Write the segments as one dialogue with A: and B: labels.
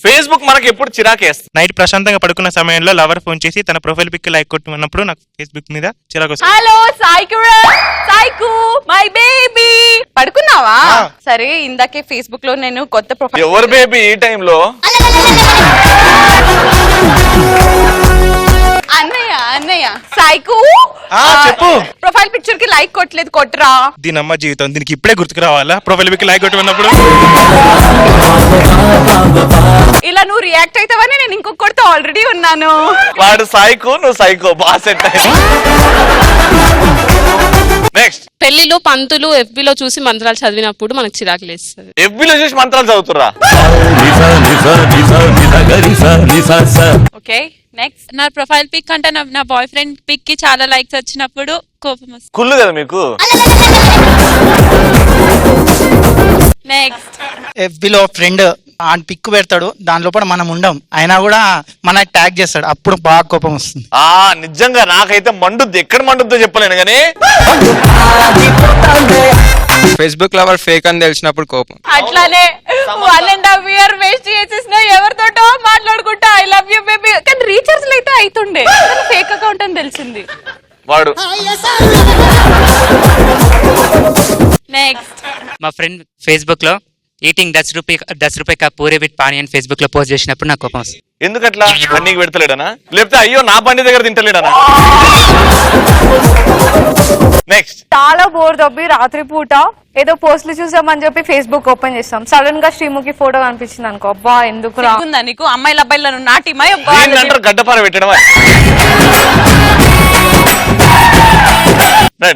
A: Facebook మనకి ఎప్పుడు చిరాకేస్తుంది.
B: నైట్ ప్రశాంతంగా పడుకున్న సమయంలో లవర్ ఫోన్ చేసి తన ప్రొఫైల్ పిక్ లైక్ కొట్టుకున్నప్పుడు నాకు ఫేస్బుక్ మీద చిరాకు వస్తుంది.
C: హలో సాయికు మై బేబీ పడుకున్నావా? సరే ఇందాకే ఫేస్బుక్ లో నేను కొత్త ప్రొఫైల్.
A: ఎవరు బేబీ ఈ టైంలో?
C: అన్నయ్య సాయికు
A: చెప్పు.
C: ప్రొఫైల్ పిక్చర్ కి లైక్ కొట్టలేదు, కొట్టరా.
B: దీనమ్మ జీవితం, దీనికి ఇప్పుడే గుర్తుకు రావాలా ప్రొఫైల్ పిక్ లైక్ కొట్టుకున్నప్పుడు?
C: ఇలా నువ్వు రియాక్ట్ అవుతావని నేను ఇంకొకటితో ఆల్రెడీ ఉన్నాను.
A: వాడు సైకో, నువ్వు సైకో, బాగా సెట్ అయ్యి. నెక్స్ట్,
D: పెళ్లిలో పంతులు ఎఫ్బిలో చూసి మంత్రాలు చదివినప్పుడు మనకు చిరాకు లేస్తుంది.
A: ఎఫ్బీలో చూసి మంత్రాలు చదువుతురా?
C: Okay next.
E: నా ప్రొఫైల్ పిక్ అంటే నా బాయ్ ఫ్రెండ్ పిక్ కి చాలా లైక్స్ వచ్చినప్పుడు కోపం వస్తుంది.
A: కుళ్ళు కదా మీకు.
C: నెక్స్ట్,
F: ఎఫ్బిలో ఫ్రెండ్ ఆన్ పిక్ పెడతాడు, దాని లోపల మనం ఉండం, అయినా కూడా మన ట్యాగ్ చేస్తాడు, అప్పుడు బాగా కోపం వస్తుంది.
A: నిజంగా నాకైతే మండుద్ది, ఎక్కడ మండుద్దో చెప్పలేను కానీ.
G: ఫేస్బుక్ లవర్ ఫేక్ అని తెలిసినప్పుడు కోపం.
C: అట్లానే 1.5 year వేస్ట్ చేసేసిన ఎవరితోటో మాట్లాడుకుంటా ఐ లవ్ యూ బేబీ, కానీ రీఛార్జ్ అయితే అవుతుండే, ఫేక్ అకౌంట్ అని తెలిసింది
A: వాడు.
C: నెక్స్ట్,
H: మా ఫ్రెండ్ ఫేస్బుక్ లో ఈటింగ్ 10 రూపాయ కా పూరే బిట్ పానీ అని ఫేస్బుక్ లో పోస్ట్ చేసినప్పుడు నాకు కోపం వస్తుంది.
A: ఎందుకట్లా? అన్నీకి పెడతలేడనా, లేకపోతే అయ్యో నా బండి దగ్గర తింటలేడనా? నెక్స్ట్,
I: చాలా బోర్ దొబ్బి రాత్రి పూట ఏదో పోస్టులు చూసామని చెప్పి ఫేస్బుక్ ఓపెన్ చేస్తాం, సడన్ గా శ్రీముఖి ఫోటో కనిపించింది అనుకో, అబ్బా ఎందుకు
C: ఉందా నీకు? అమ్మాయిల అబ్బాయిలను నాటిమై
A: ఏంటంటారు గడ్డపార పెట్టడం.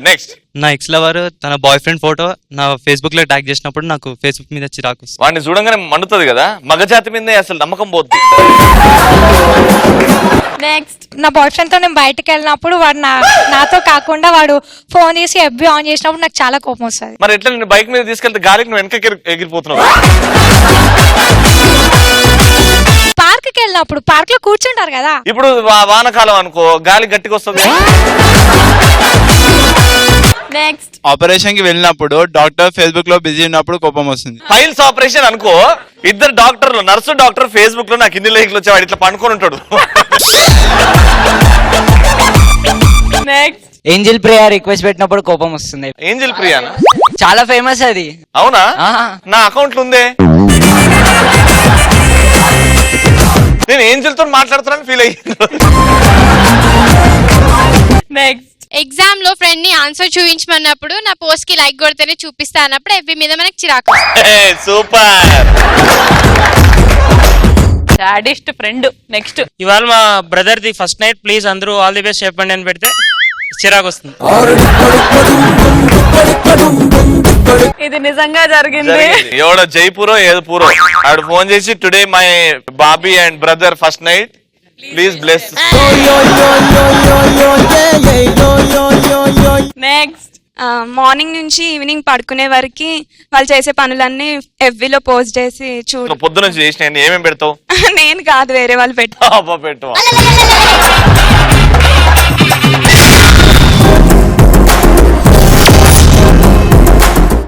A: నెక్స్ట్,
J: నా ఎక్స్ లవర్ తన బాయ్ ఫ్రెండ్ ఫోటో నా ఫేస్బుక్ లో ట్యాగ్ చేసినప్పుడు నాకు ఫేస్బుక్ మీద చిరాకు వస్తుంది.
A: వాడిని చూడంగానే మండుతుంది కదా, మగజాతి మీదే అసలు నమ్మకం పోతుంది.
C: నెక్స్ట్,
I: నా బాయ్ ఫ్రెండ్ తో నేను బయటకు వెళ్ళినప్పుడు వాడు నాతో కాకుండా వాడు ఫోన్ చేసి ఎఫ్బి ఆన్ చేసినప్పుడు నాకు చాలా కోపం వస్తుంది.
A: మరి ఎట్లా నేను బైక్ మీద తీసుకెళ్తే గాలికి నువ్వు వెనక ఎగిరిపోతున్నావు?
I: పార్క్ కి వెళ్ళినప్పుడు పార్క్ లో కూర్చుంటారు కదా,
A: ఇప్పుడు వానకాలం అనుకో, గాలి గట్టిగా వస్తుంది.
C: నెక్స్ట్,
G: ఆపరేషన్ కి వెళ్ళినప్పుడు డాక్టర్ ఫేస్బుక్ లో బిజీ ఉన్నప్పుడు కోపం వస్తుంది.
A: ఫైల్స్ ఆపరేషన్ అనుకో, ఇద్దరు డాక్టర్లు, నర్సు డాక్టర్ ఫేస్బుక్ లో నాకు ఇన్ని లేఖలు వచ్చేవాడు ఇట్లా పండుకొని ఉంటాడు.
C: నెక్స్ట్,
H: ఏంజిల్ ప్రియా రిక్వెస్ట్ పెట్టినప్పుడు కోపం వస్తుంది.
A: ఏంజిల్ ప్రియానా?
H: చాలా ఫేమస్ అది.
A: అవునా? నా అకౌంట్ ఉందే, నేను ఏంజిల్ తో మాట్లాడుతున్నాను ఫీల్ అయ్యింది.
C: నెక్స్ట్,
D: ఎగ్జామ్ లో ఫ్రెండ్ ని ఆన్సర్ చూపించమన్నప్పుడు నా పోస్ట్ కి లైక్ కొడితేనే చూపిస్తా అన్నప్పుడు ఎఫ్బి మీద మనకు చిరాకు.
A: Super,
C: sadist friend. నెక్స్ట్,
H: ఇవాళ మా brother the first night, please అందరూ ఆల్ ది బెస్ట్ చెప్పండి అని పెడితే చిరాకు వస్తుంది.
C: ఇది నిజంగా జరిగింది.
A: ఎవడో జైపూరో ఏదో పూరో ఆడు ఫోన్ చేసి today my Bobby and brother first night, please bless.
C: Next,
E: morning నుంచి ఈవినింగ్ పడుకునే వరకు వాళ్ళు చేసే పనులన్నీ ఎఫ్బిలో పోస్ట్ చేసి చూడు.
A: పొద్దు నుంచి చేసిన ఏమేమి పెడతావు?
E: నేను కాదు, వేరే వాళ్ళు
A: పెట్టు.